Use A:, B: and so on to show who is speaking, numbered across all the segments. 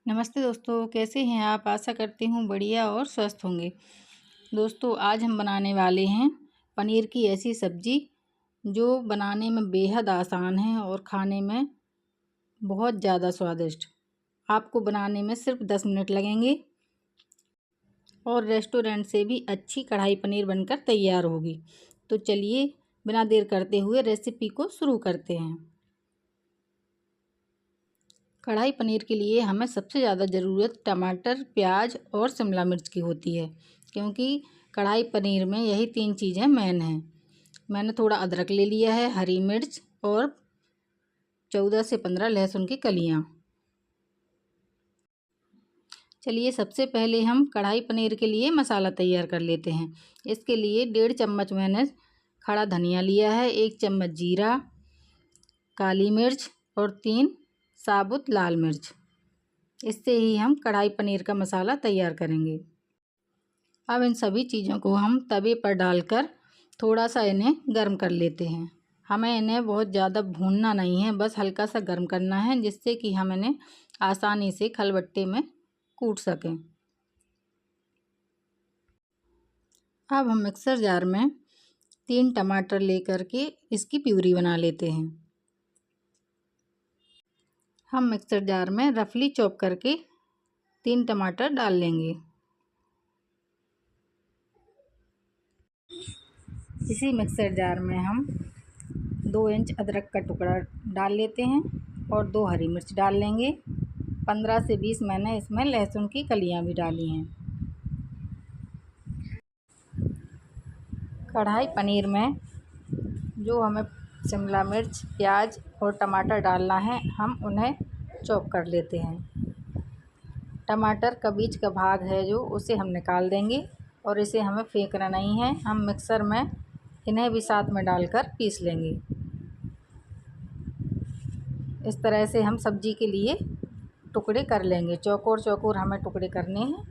A: नमस्ते दोस्तों, कैसे हैं आप? आशा करती हूँ बढ़िया और स्वस्थ होंगे। दोस्तों, आज हम बनाने वाले हैं पनीर की ऐसी सब्ज़ी जो बनाने में बेहद आसान है और खाने में बहुत ज़्यादा स्वादिष्ट। आपको बनाने में सिर्फ 10 मिनट लगेंगे और रेस्टोरेंट से भी अच्छी कढ़ाई पनीर बनकर तैयार होगी। तो चलिए बिना देर करते हुए रेसिपी को शुरू करते हैं। कढ़ाई पनीर के लिए हमें सबसे ज़्यादा ज़रूरत टमाटर, प्याज और शिमला मिर्च की होती है, क्योंकि कढ़ाई पनीर में यही 3 चीज़ें मेन हैं। मैंने थोड़ा अदरक ले लिया है, हरी मिर्च और 14 से 15 लहसुन की कलियाँ। चलिए सबसे पहले हम कढ़ाई पनीर के लिए मसाला तैयार कर लेते हैं। इसके लिए 1.5 चम्मच मैंने खड़ा धनिया लिया है, 1 चम्मच जीरा, काली मिर्च और 3 साबुत लाल मिर्च। इससे ही हम कढ़ाई पनीर का मसाला तैयार करेंगे। अब इन सभी चीज़ों को हम तवे पर डालकर थोड़ा सा इन्हें गर्म कर लेते हैं। हमें इन्हें बहुत ज़्यादा भूनना नहीं है, बस हल्का सा गर्म करना है, जिससे कि हम इन्हें आसानी से खलबट्टे में कूट सकें। अब हम मिक्सर जार में 3 टमाटर लेकर के इसकी प्यूरी बना लेते हैं। हम मिक्सर जार में रफली चॉप करके 3 टमाटर डाल लेंगे। इसी मिक्सर जार में हम 2 इंच अदरक का टुकड़ा डाल लेते हैं और 2 हरी मिर्च डाल लेंगे। 15 से 20 मैंने इसमें लहसुन की कलियां भी डाली हैं। कढ़ाई पनीर में जो हमें शिमला मिर्च, प्याज और टमाटर डालना है, हम उन्हें चॉप कर लेते हैं। टमाटर का बीच का भाग है जो, उसे हम निकाल देंगे और इसे हमें फेंकना नहीं है। हम मिक्सर में इन्हें भी साथ में डालकर पीस लेंगे। इस तरह से हम सब्ज़ी के लिए टुकड़े कर लेंगे। चौकोर चौकोर हमें टुकड़े करने हैं।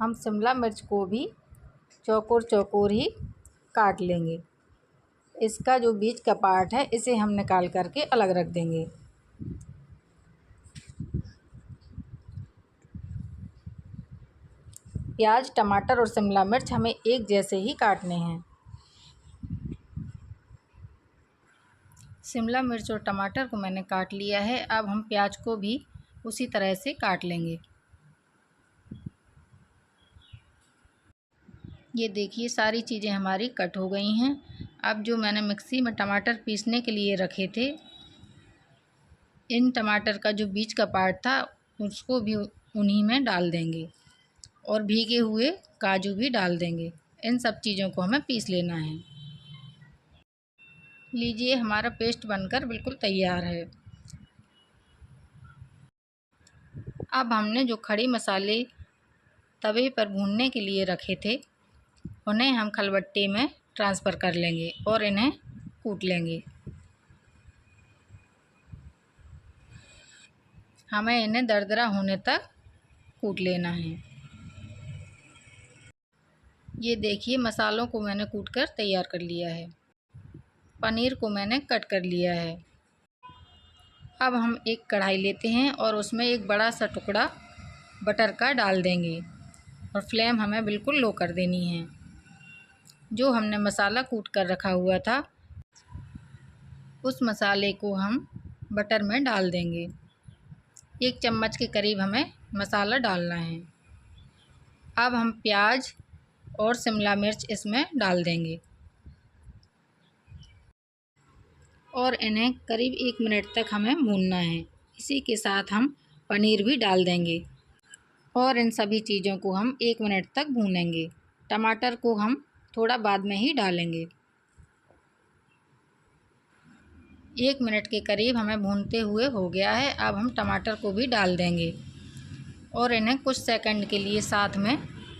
A: हम शिमला मिर्च को भी चौकोर चौकोर ही काट लेंगे। इसका जो बीच का पार्ट है, इसे हम निकाल करके अलग रख देंगे। प्याज, टमाटर और शिमला मिर्च हमें एक जैसे ही काटने हैं। शिमला मिर्च और टमाटर को मैंने काट लिया है। अब हम प्याज को भी उसी तरह से काट लेंगे। ये देखिए सारी चीज़ें हमारी कट हो गई हैं। अब जो मैंने मिक्सी में टमाटर पीसने के लिए रखे थे, इन टमाटर का जो बीच का पार्ट था उसको भी उन्हीं में डाल देंगे और भीगे हुए काजू भी डाल देंगे। इन सब चीज़ों को हमें पीस लेना है। लीजिए हमारा पेस्ट बनकर बिल्कुल तैयार है। अब हमने जो खड़े मसाले तवे पर भूनने के लिए रखे थे, उन्हें हम खलबट्टे में ट्रांसफ़र कर लेंगे और इन्हें कूट लेंगे। हमें इन्हें दरदरा होने तक कूट लेना है। ये देखिए मसालों को मैंने कूट कर तैयार कर लिया है। पनीर को मैंने कट कर लिया है। अब हम एक कढ़ाई लेते हैं और उसमें एक बड़ा सा टुकड़ा बटर का डाल देंगे और फ्लेम हमें बिल्कुल लो कर देनी है। जो हमने मसाला कूट कर रखा हुआ था, उस मसाले को हम बटर में डाल देंगे। 1 चम्मच के करीब हमें मसाला डालना है। अब हम प्याज और शिमला मिर्च इसमें डाल देंगे और इन्हें करीब 1 मिनट तक हमें भूनना है। इसी के साथ हम पनीर भी डाल देंगे और इन सभी चीज़ों को हम 1 मिनट तक भूनेंगे। टमाटर को हम थोड़ा बाद में ही डालेंगे। 1 मिनट के करीब हमें भूनते हुए हो गया है। अब हम टमाटर को भी डाल देंगे और इन्हें कुछ सेकंड के लिए साथ में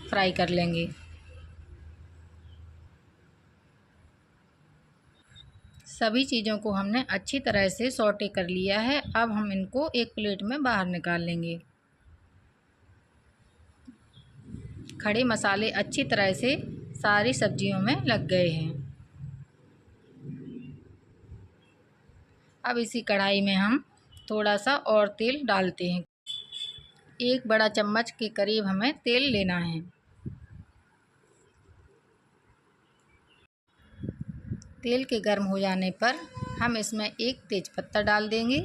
A: फ्राई कर लेंगे। सभी चीज़ों को हमने अच्छी तरह से सौटे कर लिया है। अब हम इनको एक प्लेट में बाहर निकाल लेंगे। खड़े मसाले अच्छी तरह से सारी सब्जियों में लग गए हैं। अब इसी कढ़ाई में हम थोड़ा सा और तेल डालते हैं। 1 बड़ा चम्मच के करीब हमें तेल लेना है। तेल के गर्म हो जाने पर हम इसमें 1 तेज़पत्ता डाल देंगे।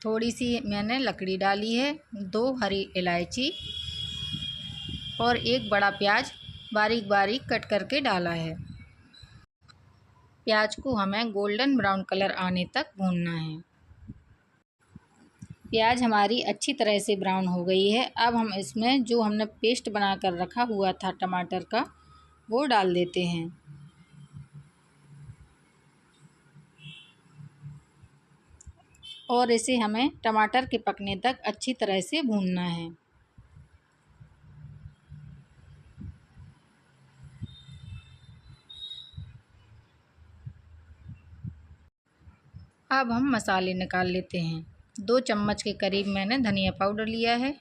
A: थोड़ी सी मैंने लकड़ी डाली है, 2 हरी इलायची और 1 बड़ा प्याज बारीक बारीक कट करके डाला है। प्याज को हमें गोल्डन ब्राउन कलर आने तक भूनना है। प्याज हमारी अच्छी तरह से ब्राउन हो गई है। अब हम इसमें जो हमने पेस्ट बना कर रखा हुआ था टमाटर का, वो डाल देते हैं। और इसे हमें टमाटर के पकने तक अच्छी तरह से भूनना है। अब हम मसाले निकाल लेते हैं। 2 चम्मच के करीब मैंने धनिया पाउडर लिया है,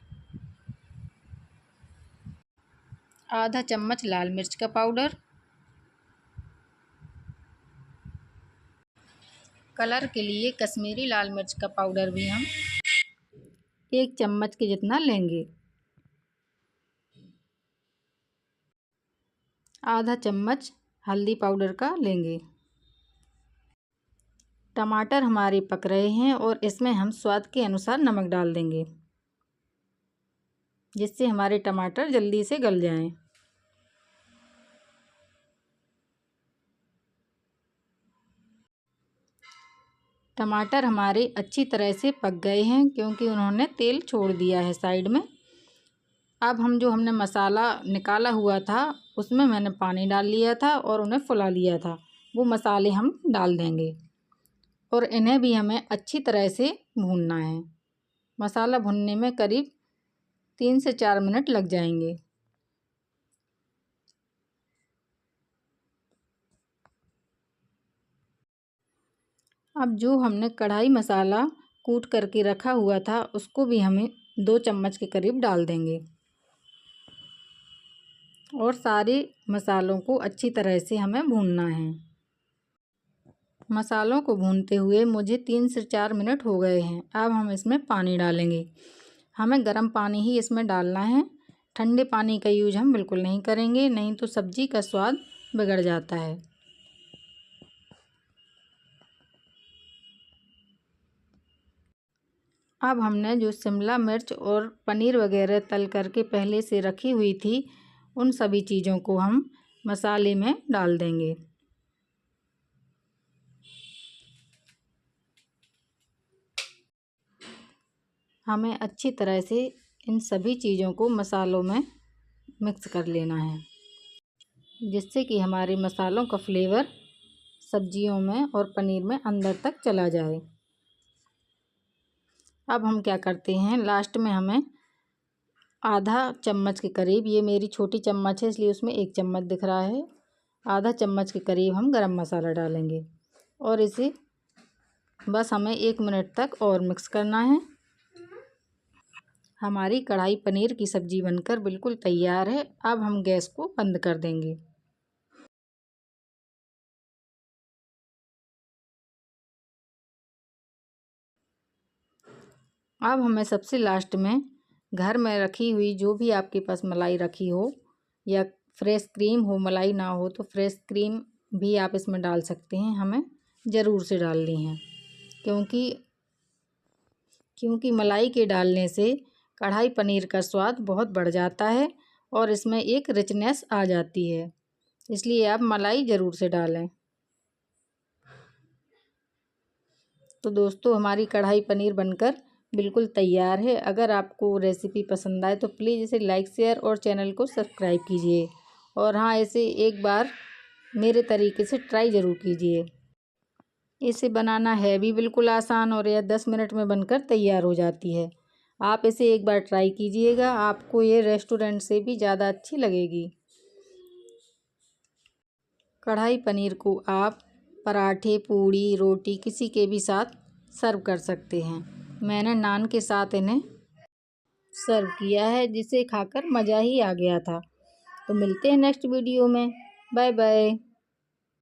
A: आधा चम्मच लाल मिर्च का पाउडर, कलर के लिए कश्मीरी लाल मिर्च का पाउडर भी हम 1 चम्मच के जितना लेंगे, आधा चम्मच हल्दी पाउडर का लेंगे। टमाटर हमारे पक रहे हैं और इसमें हम स्वाद के अनुसार नमक डाल देंगे, जिससे हमारे टमाटर जल्दी से गल जाएं। टमाटर हमारे अच्छी तरह से पक गए हैं क्योंकि उन्होंने तेल छोड़ दिया है साइड में। अब हम जो हमने मसाला निकाला हुआ था उसमें मैंने पानी डाल लिया था और उन्हें फुला लिया था, वो मसाले हम डाल देंगे और इन्हें भी हमें अच्छी तरह से भूनना है। मसाला भुनने में करीब 3 से 4 मिनट लग जाएंगे। अब जो हमने कढ़ाई मसाला कूट करके रखा हुआ था उसको भी हमें 2 चम्मच के करीब डाल देंगे और सारे मसालों को अच्छी तरह से हमें भूनना है। मसालों को भूनते हुए मुझे 3 से 4 मिनट हो गए हैं। अब हम इसमें पानी डालेंगे। हमें गर्म पानी ही इसमें डालना है, ठंडे पानी का यूज हम बिल्कुल नहीं करेंगे, नहीं तो सब्ज़ी का स्वाद बिगड़ जाता है। अब हमने जो शिमला मिर्च और पनीर वगैरह तल करके पहले से रखी हुई थी, उन सभी चीज़ों को हम मसाले में डाल देंगे। हमें अच्छी तरह से इन सभी चीज़ों को मसालों में मिक्स कर लेना है, जिससे कि हमारे मसालों का फ्लेवर सब्जियों में और पनीर में अंदर तक चला जाए। अब हम क्या करते हैं, लास्ट में हमें आधा चम्मच के करीब, ये मेरी छोटी चम्मच है इसलिए उसमें 1 चम्मच दिख रहा है, आधा चम्मच के करीब हम गरम मसाला डालेंगे और इसे बस हमें 1 मिनट तक और मिक्स करना है। हमारी कढ़ाई पनीर की सब्ज़ी बनकर बिल्कुल तैयार है। अब हम गैस को बंद कर देंगे। अब हमें सबसे लास्ट में घर में रखी हुई जो भी आपके पास मलाई रखी हो या फ्रेश क्रीम हो, मलाई ना हो तो फ्रेश क्रीम भी आप इसमें डाल सकते हैं। हमें ज़रूर से डालनी है क्योंकि मलाई के डालने से कढ़ाई पनीर का स्वाद बहुत बढ़ जाता है और इसमें एक रिचनेस आ जाती है, इसलिए आप मलाई ज़रूर से डालें। तो दोस्तों, हमारी कढ़ाई पनीर बनकर बिल्कुल तैयार है। अगर आपको रेसिपी पसंद आए तो प्लीज़ इसे लाइक, शेयर और चैनल को सब्सक्राइब कीजिए। और हाँ, इसे एक बार मेरे तरीके से ट्राई ज़रूर कीजिए। इसे बनाना है भी बिल्कुल आसान और यह 10 मिनट में बनकर तैयार हो जाती है। आप इसे एक बार ट्राई कीजिएगा, आपको ये रेस्टोरेंट से भी ज़्यादा अच्छी लगेगी। कढ़ाई पनीर को आप पराठे, पूड़ी, रोटी किसी के भी साथ सर्व कर सकते हैं। मैंने नान के साथ इन्हें सर्व किया है, जिसे खाकर मज़ा ही आ गया था। तो मिलते हैं नेक्स्ट वीडियो में। Bye bye.